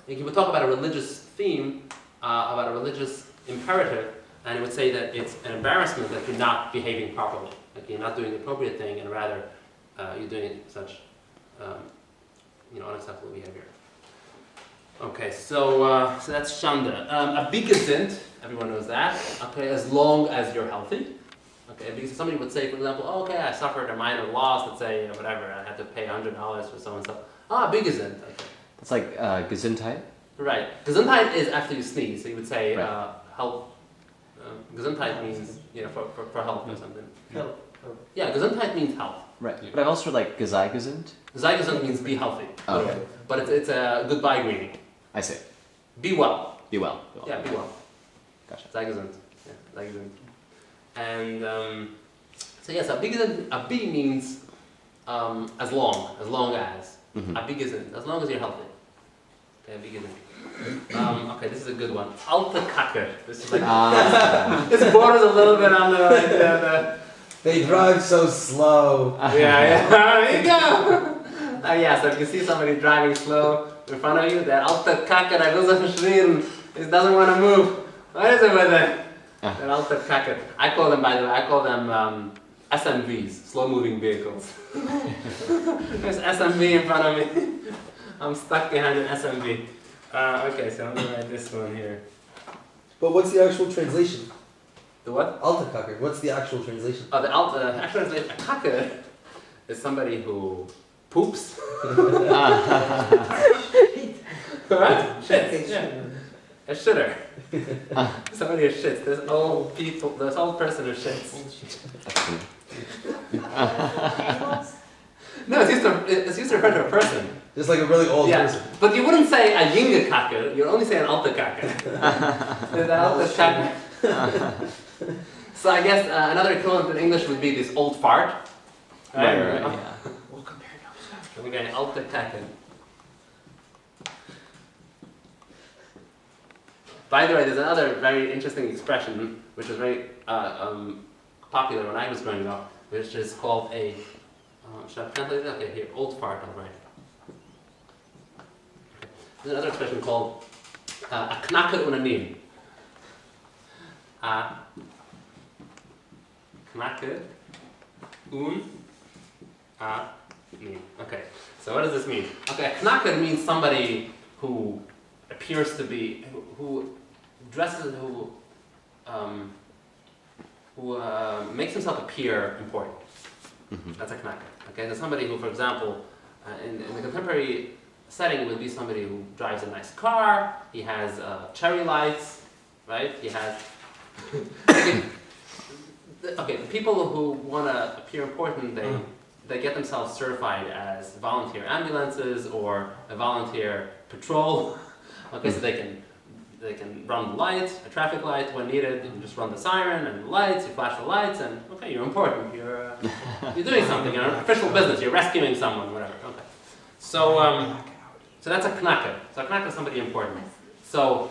you would talk about a religious theme, about a religious imperative, and it would say that it's an embarrassment that you're not behaving properly, like you're not doing the appropriate thing, and rather you're doing such unacceptable behavior. Okay, so that's shanda. A bigazint, everyone knows that. Okay, as long as you're healthy. Okay, because somebody would say, for example, oh, okay, I suffered a minor loss. Let's say whatever, I had to pay $100 for so and so. Ah, bigazint. Okay. It's like Gesundheit. Right. Gesundheit is after you sneeze, so you would say right. health. Gesundheit means for health or something. Health. Yeah, Gesundheit means health. Right. But I've also heard like sei gesund. Sei gesund means be healthy. Oh, okay. But it's a goodbye greeting. I see. Be well. Be well. Yeah, be well. Gotcha. Sei gesund. Yeah, sei gesund. And so yes, a bi means as long as. Mm-hmm. A bi gesund, as long as you're healthy. Okay, a bi gesund. Okay, this is a good one. Alte Kacke. This is like this borders a little bit on the They drive so slow. yeah, there you go. Yeah, so if you see somebody driving slow in front of you, that alte Kacke, I will so verschrien, it doesn't want to move. What is it with it? That alte Kacke. I call them, by the way, SMVs, slow-moving vehicles. There's SMV in front of me. I'm stuck behind an SMV. Okay, so I'm going to write this one here. But what's the actual translation? The what? Alte Kacke. What's the actual translation? Oh, the actual translation, a Kacke is somebody who poops. Right? Shits. Yeah. A shitter. Somebody who shits. This old person who shits. No, it's used to refer to a person. Just like a really old person. But you wouldn't say a jinge Kacke, you'd only say an alte Kacke. An alte Kacke. So I guess another equivalent in English would be this old fart. Right, yeah. We'll compare those. We're going alte Kacke. By the way, there's another very interesting expression which was very popular when I was growing up, which is called a, should I translate it? Okay, here, old fart, all right. There's another expression called a knacker und a nien. A knacker und a nien. Okay, so what does this mean? Okay, a knacker means somebody who appears to be, who dresses, who makes himself appear important. Mm-hmm. That's a knacker. Okay, there's somebody who, for example, in the contemporary setting would be somebody who drives a nice car, he has cherry lights, right? He has... okay, the people who want to appear important, they get themselves certified as volunteer ambulances or a volunteer patrol. Okay, so they can run the lights, a traffic light when needed, you just run the siren and the lights, you flash the lights, and okay, you're important, you're doing something, you're an official business, you're rescuing someone, whatever. Okay. So that's a knacker. So a knacker is somebody important. So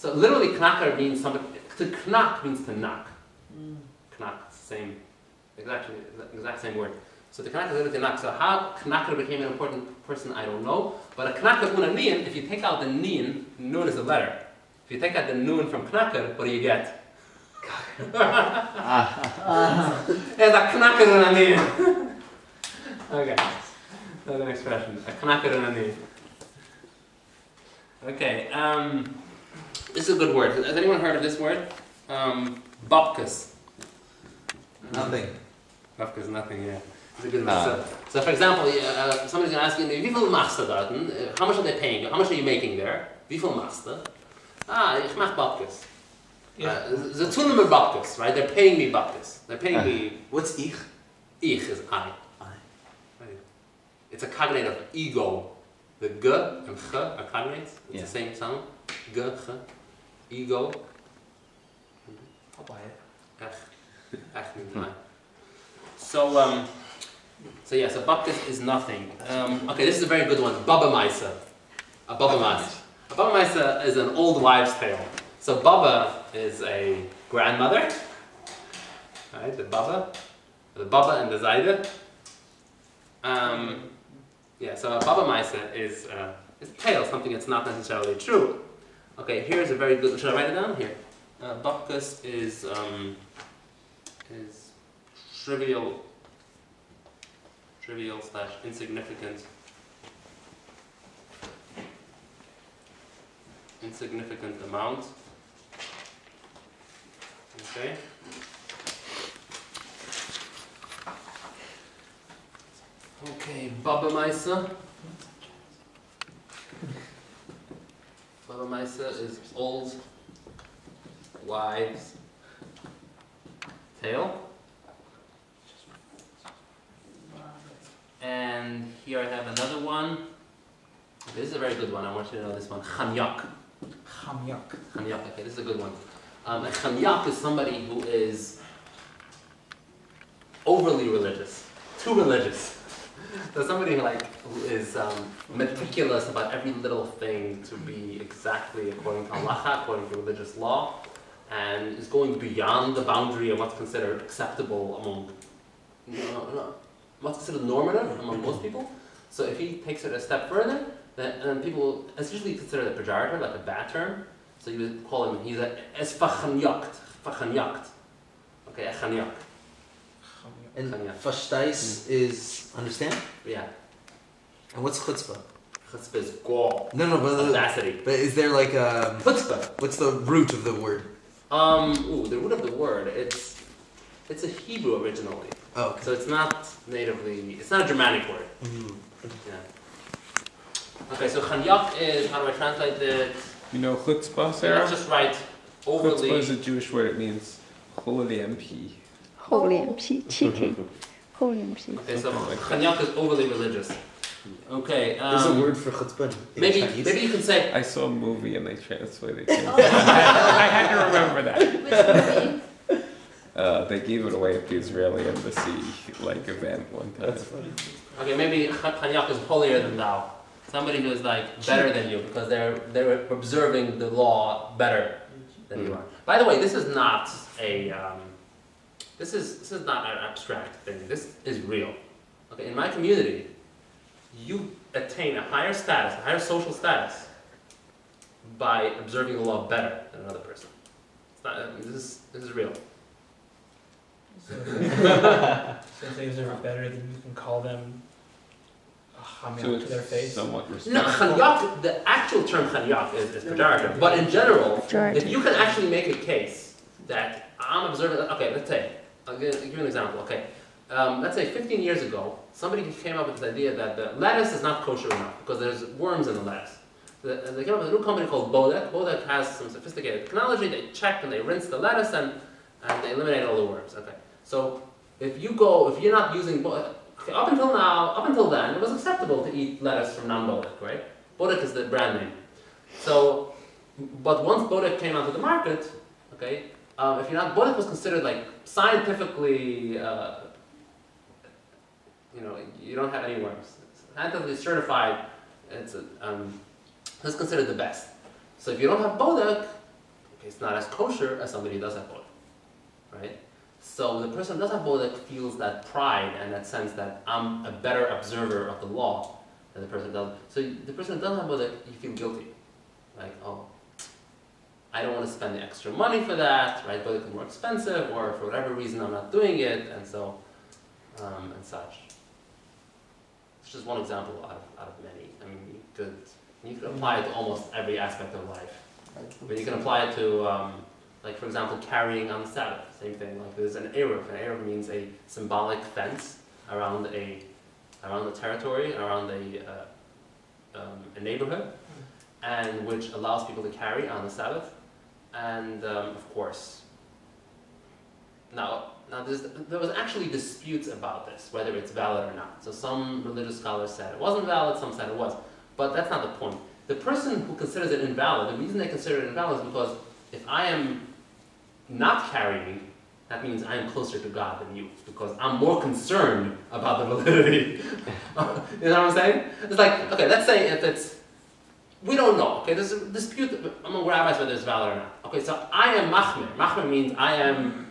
literally knacker means somebody, to knack means to knock. Knack, exact same word. So the knacker is literally to knock. So how knacker became an important person, I don't know. But a knacker und a nien, if you take out the nien, nun is a letter. If you take out the nun from knacker, what do you get? There's a knacker und a nien. Okay, another expression. A knacker und a nien. Okay, this is a good word. Has anyone heard of this word? Babkas. Nothing. Babkas, nothing, yeah. It's a good word. So for example, somebody's going to ask you, wie viel machst du dort? How much are they paying you? How much are you making there? Wie viel machst du? Ah, ich mach Babkas. The Zunehmer Babkas, right? They're paying me Babkas. They're paying me... What's ich? Ich is I. Right. It's a cognate of ego. The g and ch are cognates. It's the same sound. G, ch, ego. I'll buy it. Ech means I. So Babkas is nothing. Okay, this is a very good one. Baba Maisa. A Baba Maisa. A Baba Maisa is an old wives' tale. So Baba is a grandmother. Right, the Baba and the Zaide. So a Baba Maisa is is pale, something that's not necessarily true. Okay, here's a very good. Should I write it down here? Bupkis is trivial slash insignificant amount. Okay. Okay, Baba Maisa. Baba Maisa is old wives' tale. And here I have another one. This is a very good one. I want you to know this one. Chanyak. Chanyak. Okay, this is a good one. A chanyak is somebody who is overly religious, too religious. So somebody who is meticulous about every little thing to be exactly according to halacha, according to religious law, and is going beyond the boundary of what's considered acceptable among, what's considered normative among most people. So if he takes it a step further, then people, it's usually considered a pejorative, like a bad term. So you would call him, he's a fachanjakt. Okay, a chanyak. And fashtais is understand? Yeah. And what's chutzpah? Chutzpah is gall. No, but audacity. But is there like a chutzpah? What's the root of the word? The root of the word, it's a Hebrew originally. Oh, okay. So it's not it's not a Germanic word. Mm-hmm. Yeah. Okay, so chanyak is, how do I translate it? You know chutzpah, Sarah? Let's just write overly. Chutzpah is a Jewish word. It means holy MP. Okay, so chanyak is overly religious. Okay. There's a word for chutzpah in Chinese. Maybe you can say. I saw a movie and they translated it. I had to remember that. Which movie? They gave it away at the Israeli embassy event one time. That's funny. Okay, maybe chanyak is holier than thou. Somebody who is better than you because they're observing the law better than you are. By the way, this is not a this is not an abstract thing. This is real. Okay, in my community, you attain a higher status, a higher social status, by observing the law better than another person. It's not. This is real. So if they observe it better, then you can call them So to their face. somewhat No, respectful. chanyak, the actual term chanyak is pejorative, but in general, if you can actually make a case that I'm observing, okay, let's say, I'll give you an example, okay. Let's say 15 years ago, somebody came up with this idea that the lettuce is not kosher enough because there's worms in the lettuce. They came up with a new company called Bodek. Bodek has some sophisticated technology. They check and they rinse the lettuce and they eliminate all the worms. Okay. So if you're not using Bodek, okay, up until then, it was acceptable to eat lettuce from non-Bodek, right? Bodek is the brand name. So, but once Bodek came onto the market, okay, if you're not, Bodek was considered scientifically, you don't have any worms. It's scientifically certified. It's considered the best. So if you don't have Bodek, okay, it's not as kosher as somebody who does have Bodek, right? So the person who does have Bodek feels that pride and that sense that I'm a better observer of the law than the person who doesn't. So the person who doesn't have Bodek, you feel guilty. I don't want to spend the extra money for that, right? Bodek is more expensive, or for whatever reason I'm not doing it, and so, and such. It's just one example out of many. I mean, you could apply it to almost every aspect of life. But you can apply it to, for example, carrying on the Sabbath. Same thing. There's an eruv. An eruv means a symbolic fence around the territory, around a neighborhood, and which allows people to carry on the Sabbath. And of course, now there was actually disputes about this, whether it's valid or not. So some religious scholars said it wasn't valid, some said it was. But that's not the point. The person who considers it invalid, the reason they consider it invalid is because if I am not carrying, that means I am closer to God than you, because I'm more concerned about the validity. You know what I'm saying? It's okay, let's say if it's, we don't know, okay, there's a dispute among rabbis whether it's valid or not. Okay, so I am machmir. Machmir means I am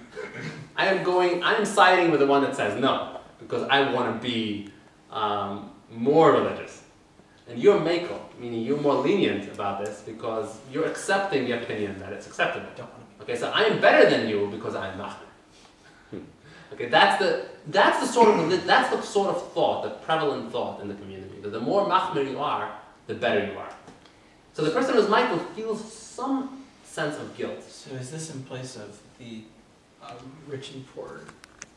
siding with the one that says no, because I want to be more religious. And you're makel, meaning you're more lenient about this because you're accepting the opinion that it's acceptable. Don't want to Okay, so I am better than you because I am machmer. Okay, that's the sort of thought, the prevalent thought in the community. That the more machmer you are, the better you are. So the person who's Michael feels some sense of guilt. So is this in place of the rich and poor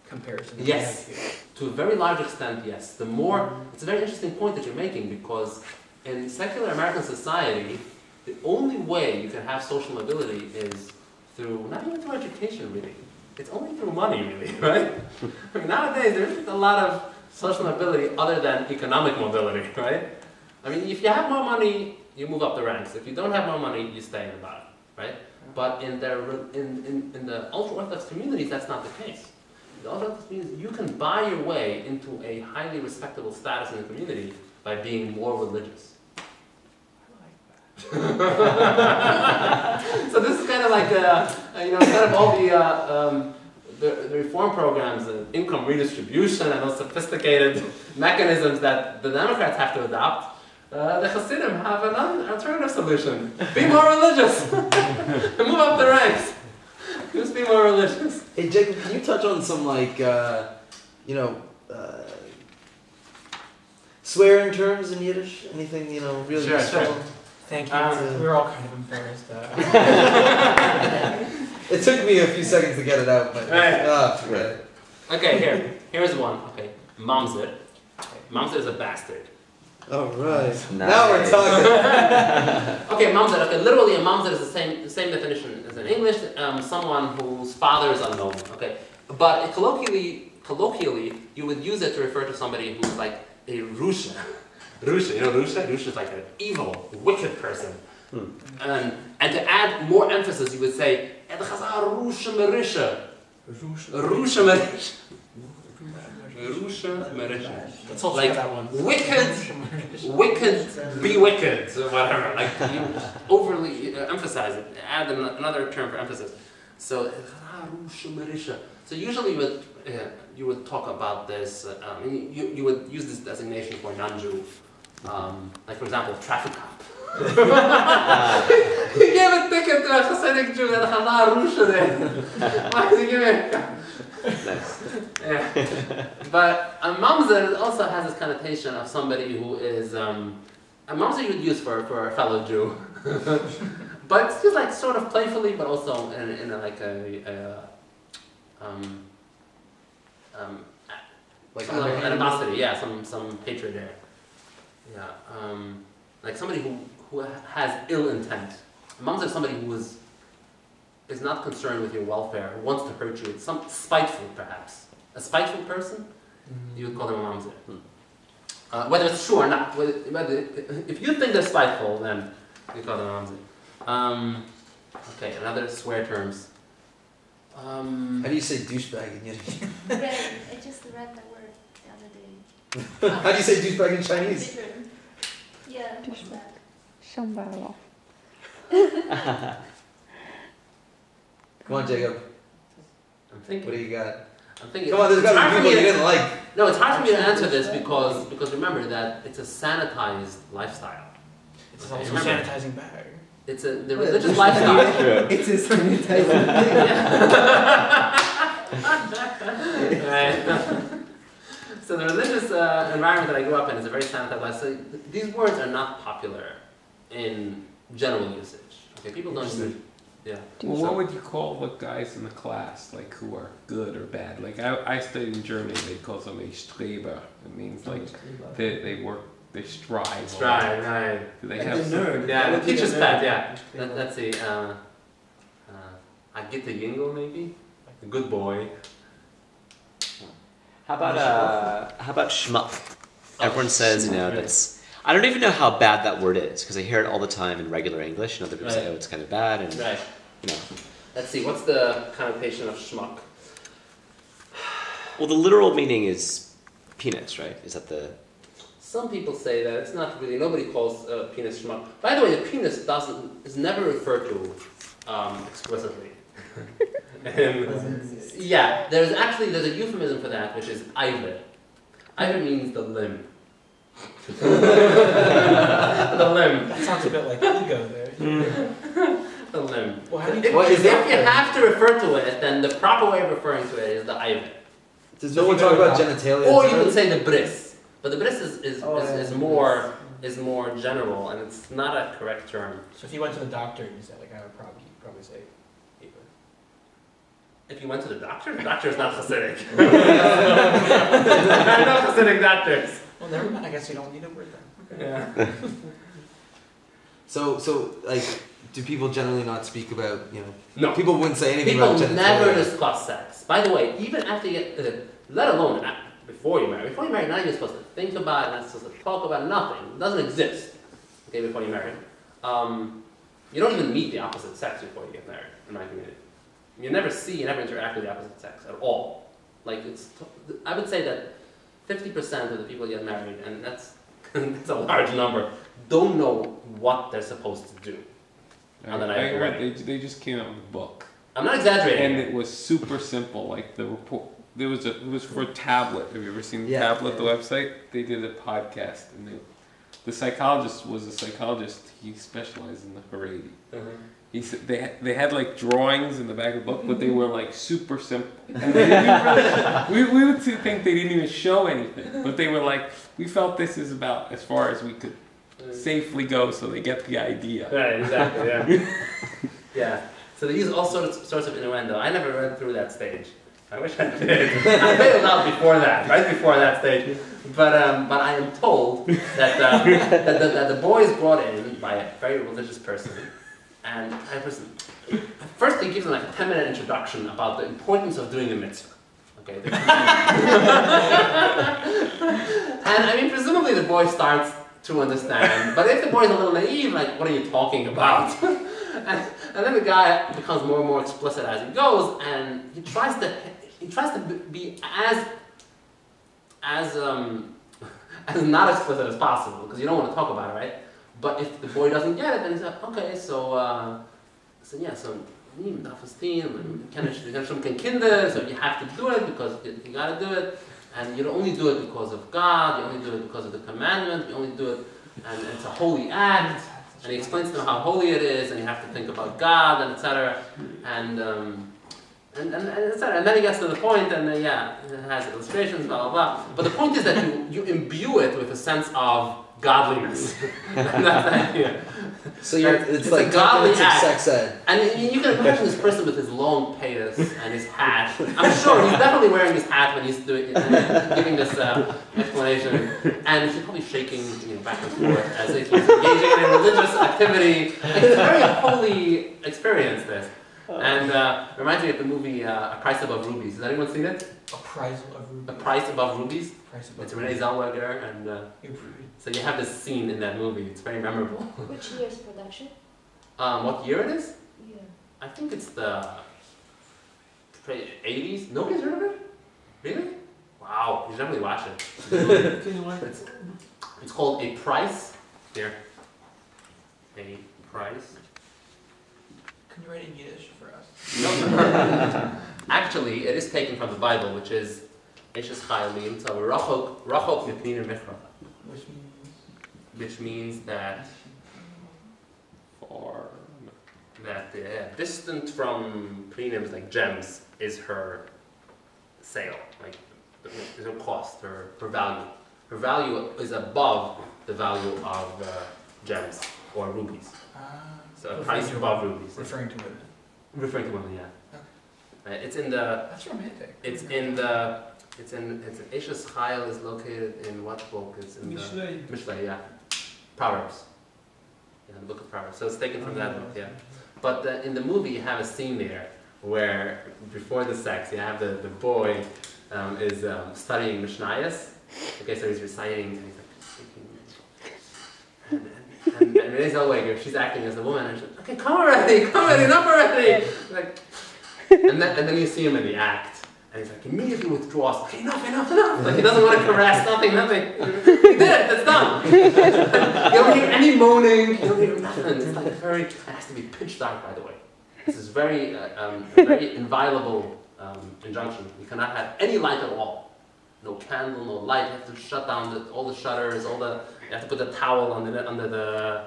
comparison? that Yes. we have here? To a very large extent, yes. It's a very interesting point that you're making because in secular American society, the only way you can have social mobility is through, not even through education really, it's only through money really, right? I mean, nowadays there isn't a lot of social mobility other than economic mobility, right? I mean, if you have more money, you move up the ranks. If you don't have more money, you stay in the bottom, right? But in the ultra-Orthodox communities, that's not the case. The ultra-Orthodox communities, you can buy your way into a highly respectable status in the community by being more religious. So this is kind of like instead of all the reform programs and income redistribution and those sophisticated mechanisms that the Democrats have to adopt, the Hasidim have an alternative solution. Be more religious. Move up the ranks. Just be more religious. Hey Jacob, can you touch on some swearing terms in Yiddish? Anything really Sure, useful? sure. Thank you. We were all kind of embarrassed. It took me a few seconds to get it out, but forget it. Okay, here's one. Okay, mamzer. Mamzer is a bastard. All right. Nice. Now we're talking. Okay, mamzer. Okay, literally a mamzer is the same definition as in English. Someone whose father is unknown. Okay, but colloquially, you would use it to refer to somebody who's like a rusha. Rusha, you know Rusha? Rusha is like an evil, wicked person. And to add more emphasis, you would say, Rusha Merisha. Rusha Merisha. Rusha Merisha. Let's also Like that one. wicked, be wicked, or whatever. Like you overly emphasize it, add another term for emphasis. So, Rusha Merisha. So usually you would talk about this, you would use this designation for a non-Jew. Like for example, traffic cop. He gave a ticket to a Hasidic Jew that had a Rusha there. Why did he give it? Nice. Yeah. But a mamzer also has this connotation of somebody who is, a mamzer you would use for a fellow Jew. But it's just like sort of playfully, but also in like like some animosity, yeah, some hatred there. Yeah, like somebody who has ill intent. Mamzer is somebody who is not concerned with your welfare, who wants to hurt you. It's some spiteful, perhaps. A spiteful person, you would call them a mamzer. Whether it's true or not, if you think they're spiteful, then you call them a mamzer. Okay, another swear terms. How do you say douchebag in Yiddish? I just read that word the other day. How do you say douchebag in Chinese? Bitter. Yeah, douchebag. Shambhala. Come on, Jacob. I'm thinking. What do you got? I'm thinking. Come on, there's got to be people you didn't like. No, it's hard for me to answer this because remember that it's a sanitized lifestyle. It's also sanitizing bag. It's the religious lifestyle. It's a sanitizing Right. So the religious environment that I grew up in is a very sanitized lifestyle. So these words are not popular in general usage. Okay, people don't use. Yeah. Well, what would you call the guys in the class, like who are good or bad? Like I studied in Germany, they call them a schleper. It means like they work, they strive. Strive, right. Do they Like have the nerd. Yeah, the teacher's pet, yeah. Let's see. I get the yingle maybe? A good boy. How about schmuck? Everyone says, that's. I don't even know how bad that word is because I hear it all the time in regular English, and other people say, "Oh, it's kind of bad." And Right. Let's see. What's the connotation of schmuck? Well, the literal meaning is penis, right? Is that the? Some people say that it's not really. Nobody calls penis schmuck. By the way, the penis is never referred to explicitly. Yeah, there's a euphemism for that, which is iver. Iver means the limb. The limb. That sounds a bit like ego there. The limb. Well, how do you What is If you have to refer to it, then the proper way of referring to it is the ivan. Does no one talk about genitalia? Or you would say the bris. But the bris is Oh, more general, and it's not a correct term. So if you went to the doctor and you said, like, I would probably say ego. If you went to the doctor is not Hasidic. There are no Hasidic doctors. Well, never mind. I guess you don't need a word then. Yeah. So like, do people generally not speak about, you know? No. People wouldn't say anything People about genitalia. never discuss sex. By the way, even after you get, let alone before you marry. Before you marry, not even supposed to think about it, not supposed to talk about it, nothing. It doesn't exist. Okay, before you marry. You don't even meet the opposite sex before you get married in my community. You never interact with the opposite sex at all. Like I would say that 50% of the people get married, and that's a large number, don't know what they're supposed to do. I heard they just came out with a book. I'm not exaggerating. And it was super simple. Like the report, it was for a tablet. Have you ever seen the tablet, the website? They did a podcast, and the psychologist was a psychologist. He specialized in the Haredi. He said they had like drawings in the back of the book, but they were like super simple. And they didn't really, we would think they didn't even show anything, but they were like, we felt this is about as far as we could safely go, so they get the idea. Right, exactly, yeah. Yeah. So they use all sorts of innuendo. I never read through that stage. I wish I did. I failed out before that, right before that stage. But I am told that that the boy is brought in by a very religious person, and first he gives them like a 10-minute introduction about the importance of doing a mitzvah. Okay. And I mean, presumably the boy starts to understand, but if the boy is a little naive, like, what are you talking about? and then the guy becomes more and more explicit as he goes, and he tries to be as not explicit as possible, because you don't want to talk about it, right? But if the boy doesn't get it, then he's like, okay, so you have to do it because you got to do it, and you don't only do it because of God, you only do it because of the commandment, you only do it, and it's a holy act, and he explains to them how holy it is, and you have to think about God, and etc. And etc. And then he gets to the point, and it has illustrations, blah blah blah. But the point is that you imbue it with a sense of godliness. And that's the idea. So it's like a godly act. Sex ed. And you can imagine this person with his long payas and his hat. I'm sure he's definitely wearing his hat when he's giving this explanation, and he's probably shaking back and forth as if he's engaging in a religious activity. It's a very holy experience, this. And reminds me of the movie A Price Above Rubies. Has anyone seen it? A Price Above Rubies. A Price Above Rubies. It's Rubies. Renee Zellweger, and so you have this scene in that movie. It's very memorable. Which year's production? What year it is? Yeah. I think it's the 80s. Nobody's heard of it? Really? Wow, you should definitely watch it. It's called A Price. Here. A Price. Can you write in Yiddish for us? No. Actually, it is taken from the Bible, which is Eshes Chayalim, so Rachok Mipnina Michra. Which means that distant from prelims, like gems, is her sale, like is her cost, her value. Her value is above the value of gems or rubies. So a price above rubies. Referring to women. Referring to women, yeah. Okay. It's in the. That's romantic. It's Eshes Chayil is located in what book? It's in Mishlei, yeah. Proverbs. Yeah, the book of Proverbs. So it's taken from that book, yeah. But in the movie, you have a scene there where before the sex, you have the boy is studying Mishnayos. Okay, so he's reciting, and he's like and Renee Zellweger, she's acting as the woman, and she's like, okay, come already, enough already. Like, and then you see him in the act. And he's like, immediately withdraws. Okay, enough. Like, he doesn't want to caress, nothing. He did it, it's done. You don't hear any moaning, you don't hear nothing. It's like it has to be pitch dark, by the way. This is very inviolable injunction. You cannot have any light at all. no candle, no light. You have to shut down all the shutters, you have to put the towel under the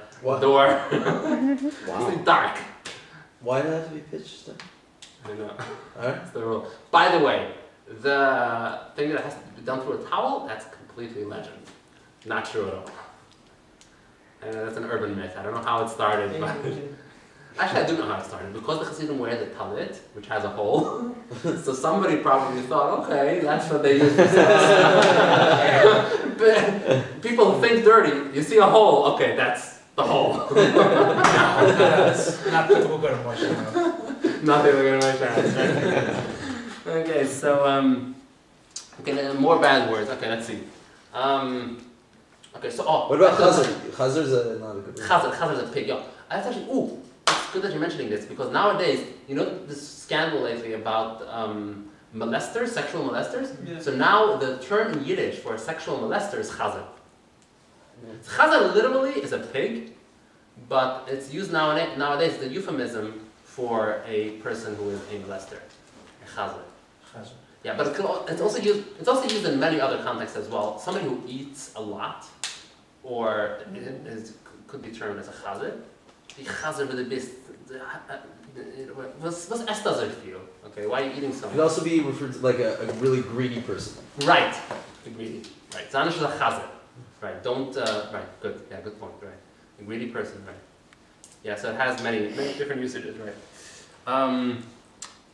door. Wow. It's dark. Why do it have to be pitch then? I don't know. Alright. That's the rule. By the way, the thing that has to be done through a towel, that's completely legend. Not true at all. That's an urban myth. I don't know how it started, but actually I do know how it started. Because the Hasidim wear the talit, which has a hole, so somebody probably thought, okay, that's what they use. People who think dirty, you see a hole, okay, that's the hole. Not people go to Moshe. Not people go to Moshe. Okay, so okay, more bad words. Okay, let's see. Okay, so What about chazar? Chazar's not a good word. Chazar's a pig. Yo, that's actually it's good that you're mentioning this because nowadays, you know, this scandal lately about molesters, sexual molesters. Yeah. So now the term in Yiddish for a sexual molester is chazar. Chazar literally is a pig, but it's used nowadays the euphemism for a person who is a molester, a chazar. Yeah, but it's also used in many other contexts as well. Somebody who eats a lot, or could be termed as a chazar. The chazar with the best. What's das für you? Okay, why are you eating so much? It could also be referred to like a really greedy person. Right, the greedy. Right, Zanish is a chazar. Right, don't. Right, good. Yeah, good point. Right, a greedy person. Right. Yeah, so it has many different usages. Right.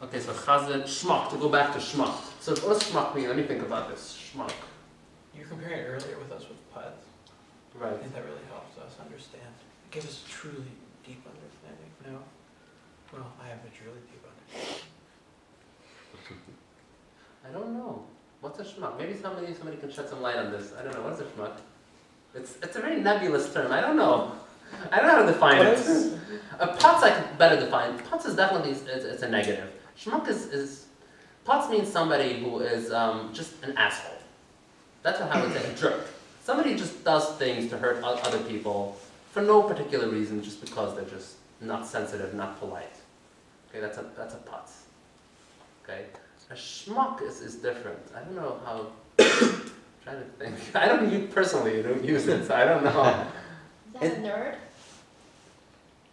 Okay, so chazar, schmuck, to go back to schmuck. So what does schmuck mean? Let me think about this. Schmuck. You were comparing it earlier with us with puds. Right. I think that really helps us understand. It gives us truly deep understanding. No? Well, I have a truly deep understanding. I don't know. What's a schmuck? Maybe somebody can shed some light on this. I don't know. What is a schmuck? It's a very nebulous term. I don't know. I don't know how to define it. A putz I could better define. Putz is definitely it's a negative. Schmuck is putz means somebody who is just an asshole. That's what I would say. A jerk. Somebody who just does things to hurt other people for no particular reason, just because they're just not sensitive, not polite. Okay, that's a putz. Okay, a schmuck is different. I don't know how. I'm trying to think. I don't use personally. You don't use it, so I don't know. Is that a nerd?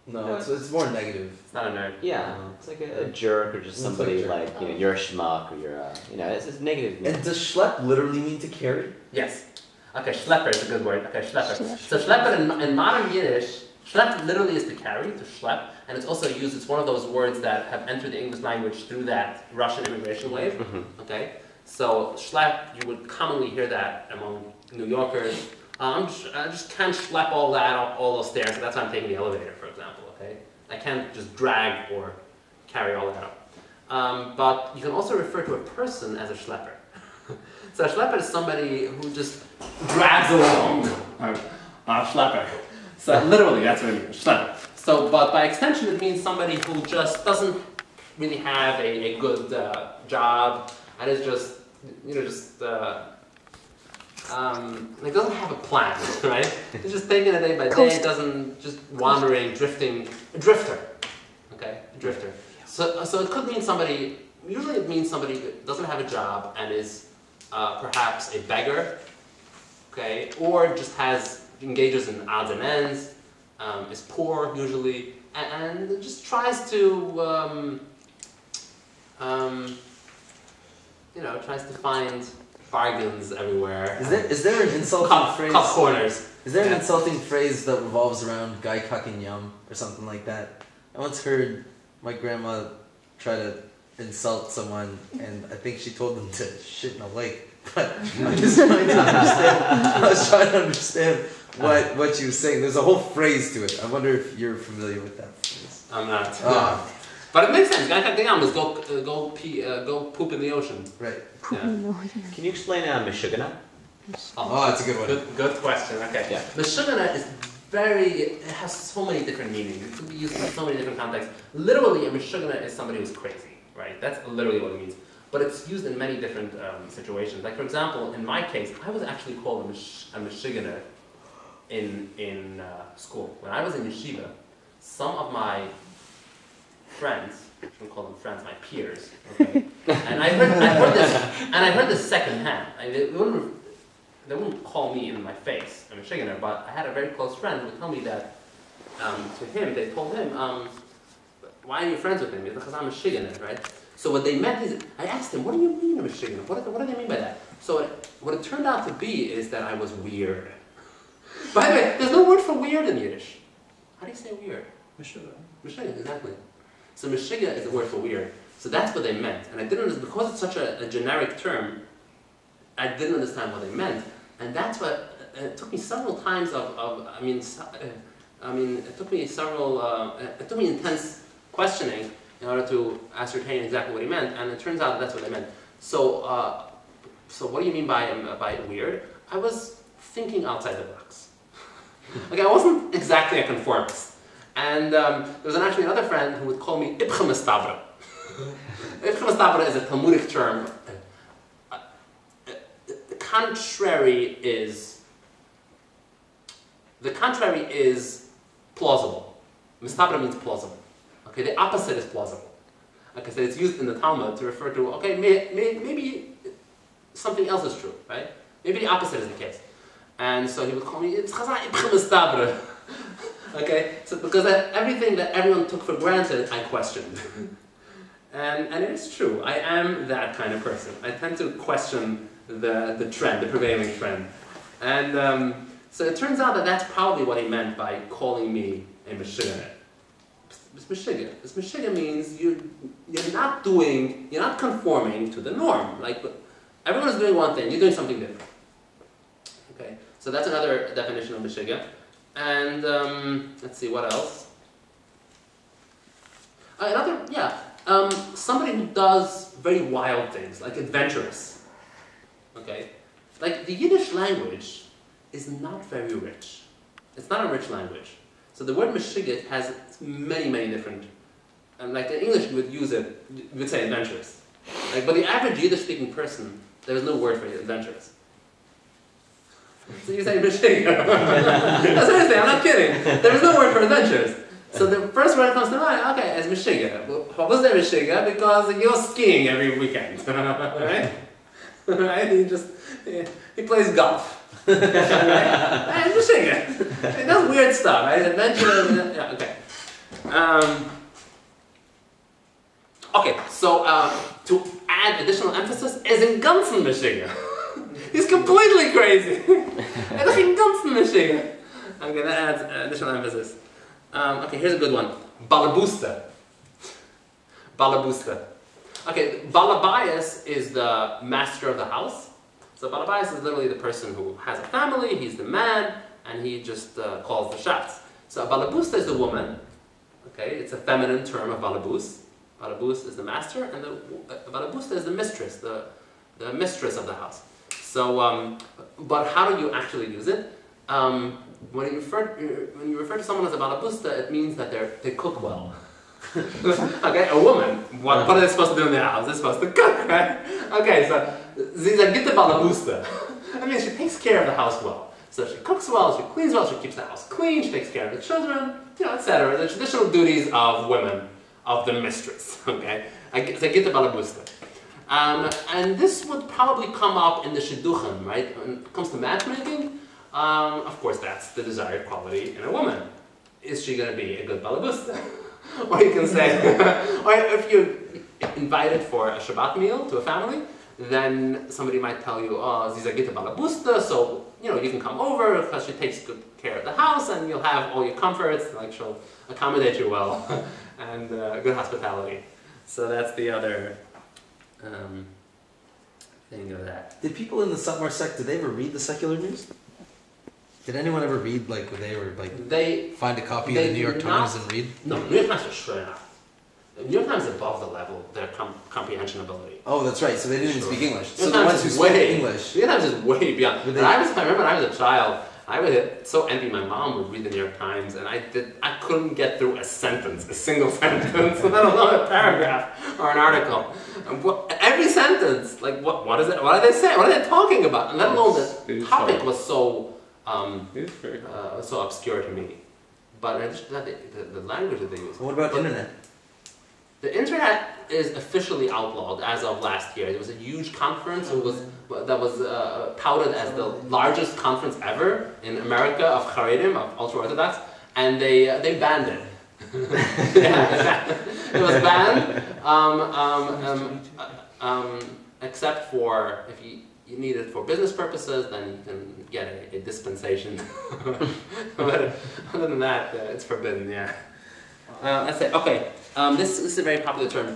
No, it's more negative. It's not a nerd. Yeah, it's like a jerk or just It's somebody like like, you know, you're a schmuck or you're a, you know, it's negative. And does schlep literally mean to carry? Yes. Okay, schleper is a good word. Okay, schleper. So schleper in modern Yiddish, schlep literally is to carry, to schlep, and it's also used, it's one of those words that have entered the English language through that Russian immigration wave. Okay? So schlep, you would commonly hear that among New Yorkers. I just can't schlep all that up, all those stairs, so that's why I'm taking the elevator, for example, okay? I can't just drag or carry all that up. But you can also refer to a person as a schlepper. So a schlepper is somebody who just drags along. A schlepper. So literally, that's what it means, schlepper. So, but by extension, it means somebody who just doesn't really have a good job, and is just, you know, just like doesn't have a plan, right? He's just taking it day by day, doesn't just wandering, drifting, a drifter, okay, a drifter. So it could mean somebody. Usually, it means somebody that doesn't have a job and is perhaps a beggar, okay, or just engages in odds and ends, is poor usually, and just tries to, you know, tries to find bargains everywhere. Is there an insulting phrase? Cut corners. Is there an insulting phrase that revolves around guy cucking yum or something like that? I once heard my grandma try to insult someone, and I think she told them to shit in a lake. But I'm just trying to understand. I was trying to understand what she was saying. There's a whole phrase to it. I wonder if you're familiar with that phrase. I'm not. But it makes sense. Guy cucking yum is go poop in the ocean. Right. Yeah. Can you explain Meshuggah? Oh, that's a good one. Good question. Okay. Yeah. Meshuggah is it has so many different meanings. It could be used in so many different contexts. Literally, a Meshuggah is somebody who's crazy, right? That's literally what it means. But it's used in many different situations. Like, for example, in my case, I was actually called a Meshuggah in school. When I was in yeshiva, some of my friends I shouldn't call them friends, my peers. Okay? And I heard this secondhand. They wouldn't call me in my face, I'm a Shiganer, but I had a very close friend who would tell me that to him, they told him, why are you friends with him? Because I'm a Shiganer, right? So what they meant is, I asked him, what do you mean I'm a Shiganer? What do they mean by that? So what it turned out to be is that I was weird. By the way, there's no word for weird in Yiddish. How do you say weird? Meshiga, exactly. So meshiga is the word for weird. So that's what they meant. And I didn't understand, because it's such a generic term, I didn't understand what they meant. And that's what, it took me several times it took me intense questioning in order to ascertain exactly what he meant. And it turns out that's what they meant. So, so what do you mean by weird? I was thinking outside the box. I wasn't exactly a conformist. And there was actually another friend who would call me Ibcha Mestabra. Ibcha Mestabra is a Talmudic term. The contrary is plausible. Mestabra means plausible. Okay, the opposite is plausible. Okay, so it's used in the Talmud to refer to, okay, maybe something else is true, right? Maybe the opposite is the case. And so he would call me, it's Chazan Ibcha Mestabra. Okay, so because everything that everyone took for granted, I questioned. And it is true, I am that kind of person. I tend to question the trend, the prevailing trend. And so it turns out that that's probably what he meant by calling me a Meshiganer. It's Meshiga means you're not conforming to the norm. Like, everyone is doing one thing, you're doing something different. Okay, so that's another definition of Meshiga. And let's see, what else? Somebody who does very wild things, like adventurous. Okay, like the Yiddish language is not very rich. It's not a rich language. So the word Meshiga has many different. Like in English, you would use it. You would say adventurous. Like, but the average Yiddish-speaking person, there is no word for adventurous. So you say Meshiga. That's seriously, I'm not kidding. There is no word for adventures. So the first word that comes to mind, okay, is Meshiga. What was there Meshiga? Because you're skiing every weekend, right? Right? He plays golf. Right? And Meshiga. He does weird stuff, right? Adventure. Yeah, okay. Okay, so to add additional emphasis, is in ganzen Meshiga. He's completely crazy. Okay, that adds additional emphasis. Okay, here's a good one. Balabusta. Okay, Balabayas is the master of the house. So Balabayas is literally the person who has a family, he's the man, and he just calls the shots. So Balabusta is the woman. Okay, it's a feminine term of Balabus. Balabus is the master, and Balabusta is the mistress, the mistress of the house. So, but how do you actually use it? When you refer to someone as a balabusta, it means that they cook well. Okay, a woman, what are they supposed to do in the house? They're supposed to cook, right? Okay, so get the balabusta. I mean, she takes care of the house well. So she cooks well, she cleans well, she keeps the house clean, she takes care of the children, etc. The traditional duties of women, of the mistress. Okay, so get the balabusta. And this would probably come up in the shidduchim, right? When it comes to matchmaking, of course that's the desired quality in a woman. Is she going to be a good balabusta? Or you can say, or if you're invited for a Shabbat meal to a family, then somebody might tell you, oh, she's a gita balabusta, so you can come over because she takes good care of the house and you'll have all your comforts, like she'll accommodate you well, and good hospitality. So that's the other thing of that. Did people in the Satmar sect, did they ever read the secular news? Did anyone ever read, like, they find a copy of the New York Times and read? No, New York Times is straight up. The New York Times is above the level, their comprehension ability. Oh, that's right, so they didn't even speak English. So the ones who spoke English. New York Times is way beyond. I remember when I was a child, I would so envy my mom would read the New York Times, and I couldn't get through a single sentence, let alone a paragraph or an article. Every sentence, like what is it? What are they saying? What are they talking about? And let alone the topic was so so obscure to me. But in addition to that, the language that they use. What about internet? The internet is officially outlawed as of last year. There was a huge conference that was touted as the largest conference ever in America of Haredim, of ultra-Orthodox, and they banned it. It was banned, except for if you need it for business purposes, then you can get a dispensation. But other than that, it's forbidden, yeah. That's it. Okay, this is a very popular term,